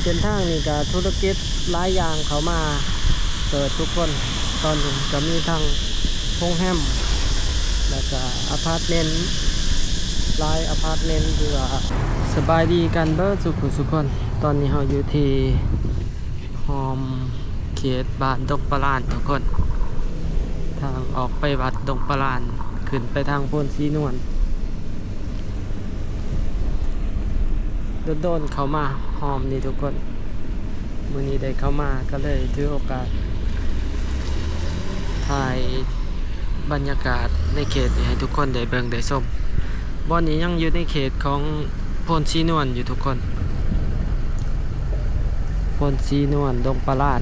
เส้นทางนี่ก็ธุรกิจหลายอย่างเขามาเปิดทุกคนตอนนี้ก็มีทั้งโรงแรมแล้วก็อพาร์ตเมนต์หลายอพาร์ตเมนต์คือว่าสบายดีกันเบิดสุขคนตอนนี้เราอยู่ที่โฮมเขตบ้านดงปลานทุกคนทางออกไปวัดดงปลานขึ้นไปทางโพนสีนวลโดนเข้ามาหอมนี่ทุกคนมื้อนี้ได้เข้ามาก็เลยถือโอกาสถ่ายบรรยากาศในเขตนี้ให้ทุกคนได้เบิ่งได้ชมบ่อนนี้ยังอยู่ในเขตของโพนสีนวลอยู่ทุกคนโพนสีนวลดงปลาน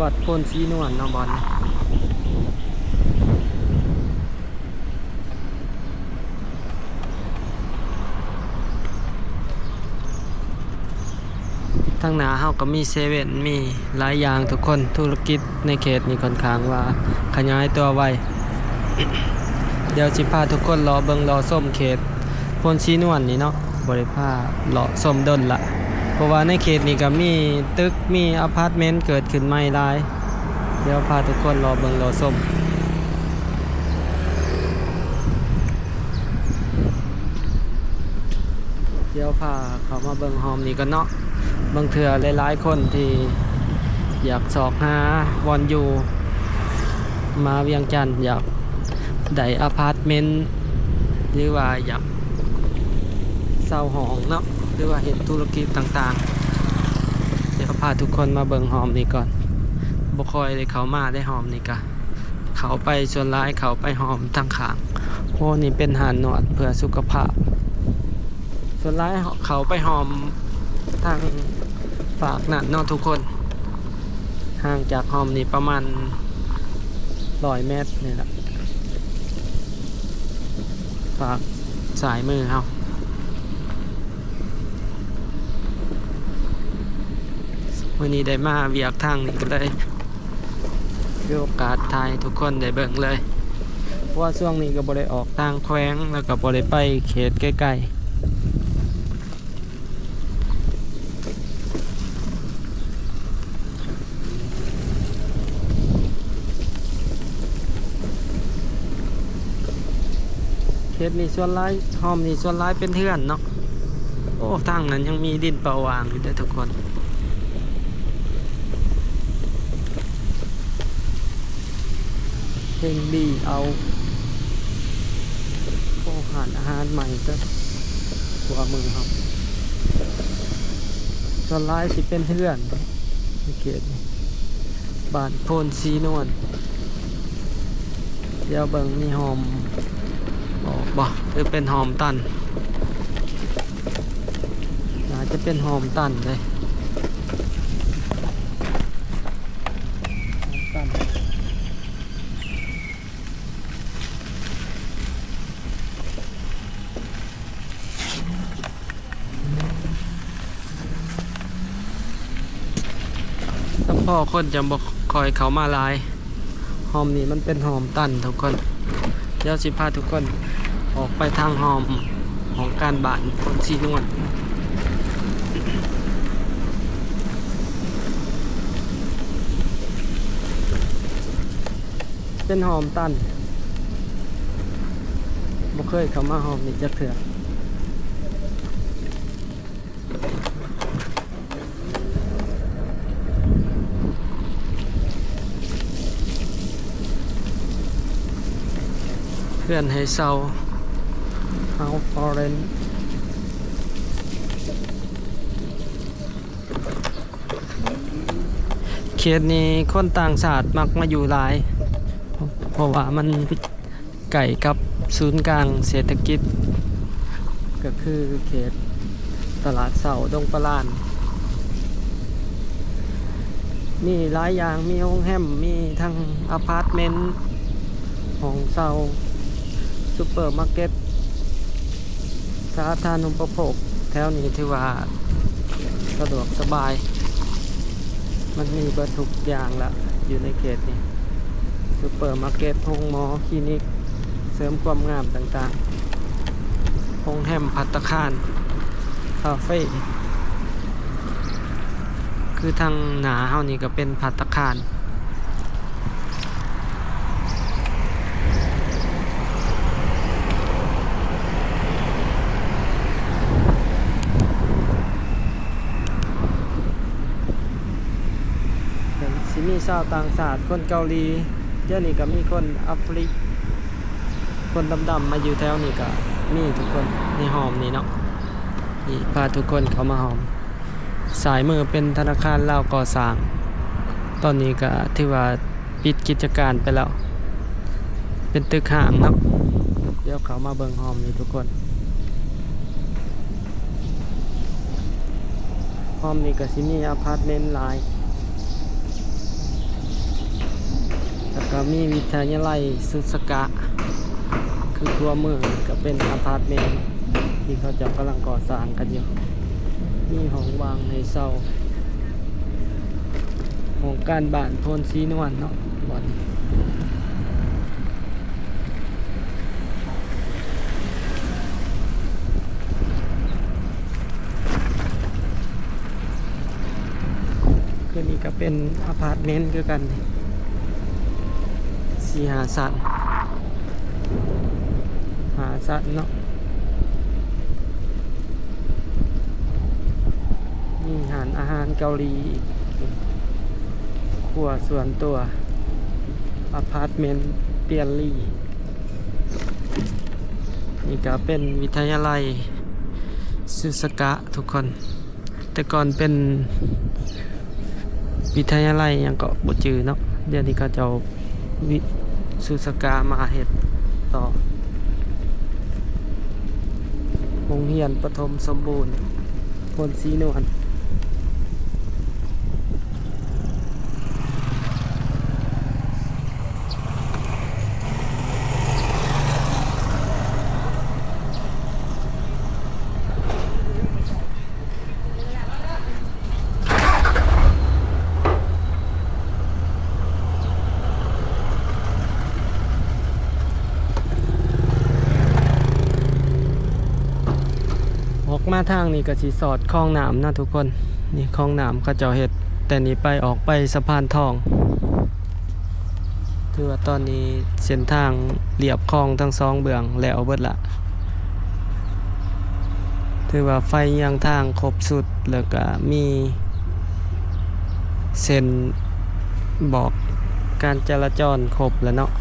วัดโพนสีนวลเนาะบอลทางหน้าเฮาก็มีเซเว่นมีหลายอย่างทุกคนธุรกิจในเขตนี้ค่อนข้างว่าขยายตัวไว เดี๋ยวสิพาทุกคนรอเบิ่งรอส้มเขตโพนสีนวลนี่เนาะบ่ได้พารอส้มดนละเพราะว่าในเขตนี้ก็มีตึกมีอพาร์ตเมนต์เกิดขึ้นใหม่หลายเดี๋ยวพาทุกคนรอเบิ่งรอส้มเดี๋ยวพาเขามาเบิ่งโฮมนี่กันเนาะบางเทื่อหลายๆคนที่อยากสอกหาบอนอยู่มาเวียงจันทน์อยากได้อพาร์ตเมนต์หรือว่าอยากเช่าห้องเนาะหรือว่าเห็นธุรกิจต่างๆเดี๋ยวพาทุกคนมาเบิ่งโฮมนี่ก่อนบ่ค่อยได้เข้ามาได้โฮมนี่กะเขาไปส่วนร้ายเขาไปโฮมทางข้างโอ้นี่เป็นหาดนวดเพื่อสุขภาพส่วนร้ายเขาไปโฮมทางฝากนั่นเนาะทุกคนห่างจากโฮมนี่ประมาณ100 เมตรนี่แหละฝากสายมือเฮาวันนี้ได้มาเวียกทางนี้ก็เลยมีโอกาสถ่ายทุกคนได้เบิ่งเลยเพราะว่าช่วงนี้ก็บ่ได้ออกทางแขวงแล้วก็บ่ได้ไปเขตใกล้ๆเขตนี้ส่วนร้ายหอมนี่ส่วนร้ายเป็นเทื่อนเนาะโอ้ทางนั้นยังมีดินประวางอยู่ด้วยทุกคนเพลงดีเอาโอ้อาหารใหม่ก็หัวมือครับส่วนร้ายสิเป็นเทื่อนในเขตนี้บ้านโพนสีนวลเดี๋ยวเบิ่งมีหอมออกบ่หรือเป็นหอมตันอาจจะเป็นหอมตันเลยหอมตันถ้าพ่อคนจะบอกคอยเขามาลายหอมนี่มันเป็นหอมตันทุกคนเดี๋ยวสิพาทุกคนออกไปทางหอมของการบ้านโพนสีนวลเป็นหอมตันบ่เคยเข้ามาหอมนี่จักเถื่อเพื่อนให้เซาเฮาฟอเรนเขตนี้คนต่างชาติมักมาอยู่หลายเพราะว่ามันไก่กับศูนย์กลางเศรษฐกิจก็คือเขตตลาดเสาดงปลานมีหลายอย่างมีโรงแรมมีทั้งอพาร์ตเมนต์ห้องเช่าซุปเปอร์มาร์เก็ตสาธารณูปโภคแถวนี้ถือว่าสะดวกสบาย มันมีเบิดทุกอย่างละอยู่ในเขตนี้ซูเปอร์มาร์เก็ตโรงหมอคลินิกเสริมความงามต่างๆโรงแรมภัตตาคารคาเฟ่คือทางหนาเฮานี่ก็เป็นภัตตาคารสิมีชาวต่างชาติคนเกาหลีเดี๋ยวนี้ก็มีคนแอฟริกคนดำๆมาอยู่แถวนี้ก็มีทุกคนในหอมนี่เนาะนี่พาทุกคนเข้ามาหอมสายมือเป็นธนาคารลาวก่อสร้างตอนนี้ก็ถือว่าปิดกิจการไปแล้วเป็นตึกห้างเนาะเดี๋ยวเขามาเบิ่งหอมนี่ทุกคนหอมนี่ก็สิมีอพาร์ตเมนต์หลายแล้วก็มีวิทยาลัยสุสกะคือตัวเมืองก็เป็นอพาร์ตเมนต์ที่เขาจะกำลังก่อสร้างกันอยู่มีห้องวางในเศร้าของการบ้านโพนสีนวลเนาะบอนคือนี่ก็เป็นอพาร์ตเมนต์คือกัน4-5 ชั้น5 ชั้นเนาะมีอาหารเกาหลีครัวส่วนตัวอพาร์ตเมนต์เปียรี่นี่ก็เป็นวิทยาลัยสุสกะทุกคนแต่ก่อนเป็นวิทยาลัยยังก็บ่จือเนาะเดี๋ยวนี้ก็จะวิสุสกะมาเฮ็ดต่อโรงเรียนปฐมสมบูรณ์พลศรีนวลออกมาทางนี้ก็สิสอดคลองน้ำนะทุกคนนี่คลองน้ำเขาเจ้าเฮ็ดแต่นี้ไปออกไปสะพานทองถือว่าตอนนี้เส้นทางเรียบคลองทั้งสองเบื้องแล้วเบิดละถือว่าไฟยังทางครบสุดแล้วก็มีเส้นบอกการจราจรครบแล้วเนาะ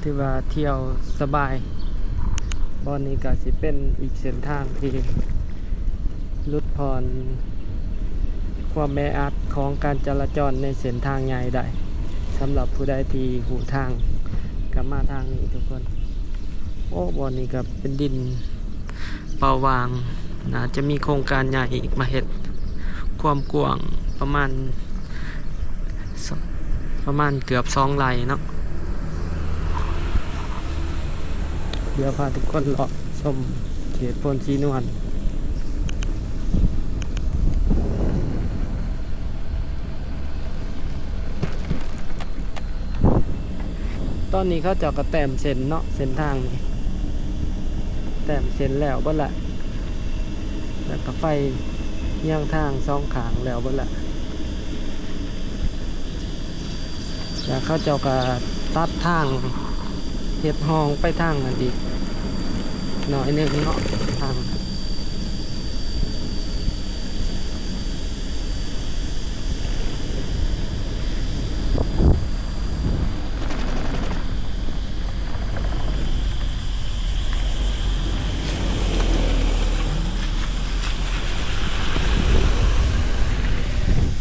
ถือว่าเที่ยวสบายบอนนี้ก็สิเป็นอีกเส้นทางที่ลดผ่อนความแออัดของการจราจรในเส้นทางใหญ่ได้สำหรับผู้ใดที่หูทางกับมาทางนี้ทุกคนโอ้บอนนี้ก็เป็นดินเปล่าวางน่าจะมีโครงการใหญ่อีกมาเฮ็ดความกว้างประมาณเกือบ2 ไร่เนาะเดี๋ยวพาทุกคนเลาะชมเขตโพนศรีนวลตอนนี้เขาเจาะกระแต้มเส้นเนาะเส้นทางนี่แต้มเส้นแล้วบ่ละแล้วก็ไฟย่างทาง2 ข้างแล้วบ่ละแล้วเขาเจาะกระตัดทางเฮ็ดห้องไปทางนั้นอีกหน่อยนึงเนาะทาง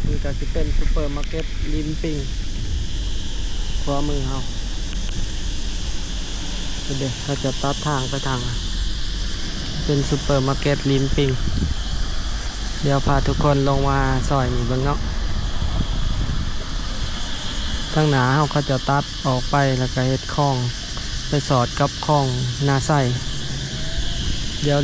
นี่ก็สิเป็นซุปเปอร์มาร์เก็ตลินปิงขวามือเฮาเด็กเขาจะตัดทางไปทางเป็นซุปเปอร์มาร์เก็ตลิมปิงเดี๋ยวพาทุกคนลงมาซอยนี่เบิ่งเนาะต ทั้งหนาเขาจะตัดออกไปแล้วก็เฮ็ดคลองไปสอดกับคลองนาไส้เดี๋ยว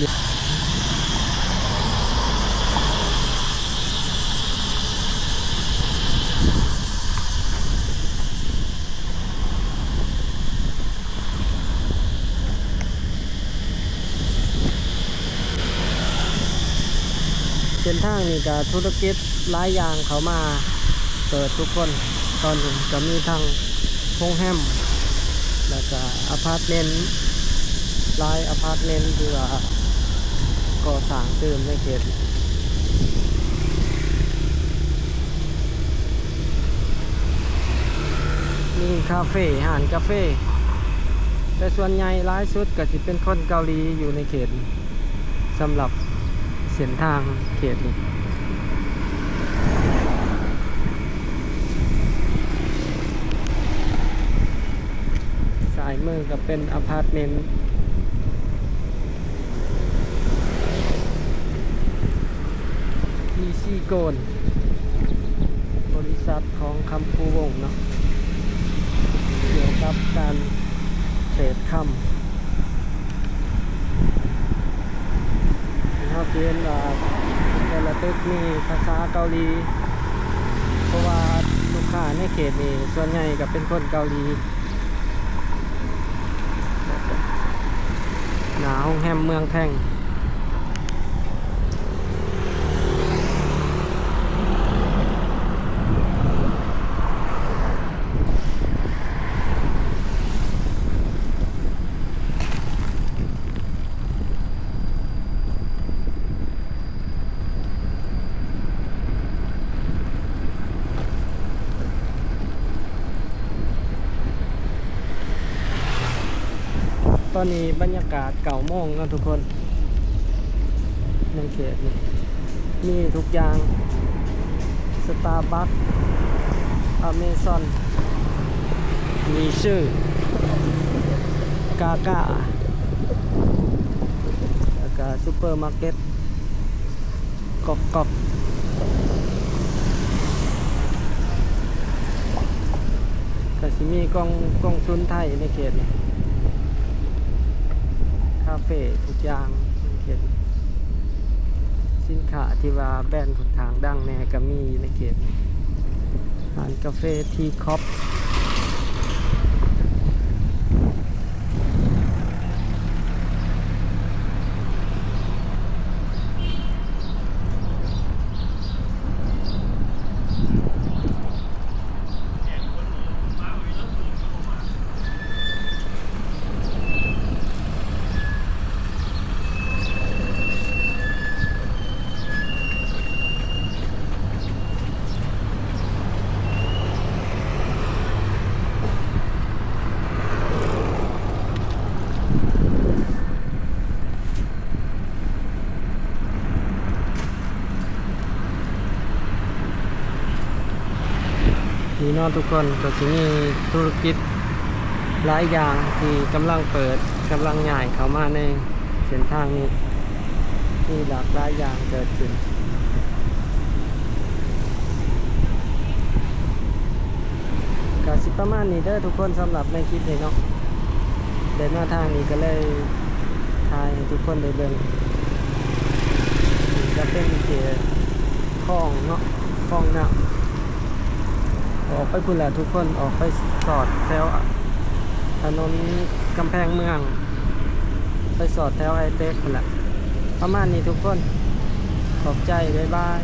เส้นทางนี่ก็ธุรกิจหลายอย่างเขามาเปิดทุกคนตอนนี้ก็มีทั้งโรงแรมแล้วก็อพาร์ตเมนต์หลายอพาร์ตเมนต์เพื่อก่อสร้างเติมในเขตมีคาเฟ่อาหารกาแฟแต่ส่วนใหญ่หลายสุดก็สิเป็นคนเกาหลีอยู่ในเขตสำหรับเส้นทางเขตนี้สายมือก็เป็นอพาร์ตเมนต์อีซี่โกนบริษัทของคำพูวงศ์เนาะเกี่ยวกับการเทรดค่ำเขาเขียนแต่ละตึกมีภาษาเกาหลีเพราะว่าลูกค้าในเขตนี้ส่วนใหญ่ก็เป็นคนเกาหลีหนาวแฮมเมืองแท่งตอนนี้บรรยากาศ9 โมงนะทุกคนในเขตนี้มีทุกอย่างสตาร์บัคอเมซอนมีชื่อกาก้าแล้วก็ซูเปอร์มาร์เก็ตกอกก็สิมีกองทุนไทยในเขตนี้คาเฟ่ทุกอย่างในเขตสินค้าที่ว่าแบรนด์ค่อนข้างดังแน่ก็มีในเขตร้านกาแฟทีคอปนี่เนาะทุกคนก็จะมีธุรกิจหลายอย่างที่กำลังเปิดกำลังใหญ่เข้ามาในเส้นทางนี้มีหลากหลายอย่างเกิดขึ้นก็สิประมาณนี้เด้อทุกคนสำหรับในคลิปนี้เนาะเดินมาทางนี้ก็เลยถ่ายให้ทุกคนได้เบิ่งจะเป็นเขตคลองเนาะคลองน้ำออกไปพุ่นแหละทุกคนออกไปสอดแถวถนนกำแพงเมืองไปสอดแถวไอเต็กพุ่นแหละประมาณนี้ทุกคนขอบใจบ๊ายบาย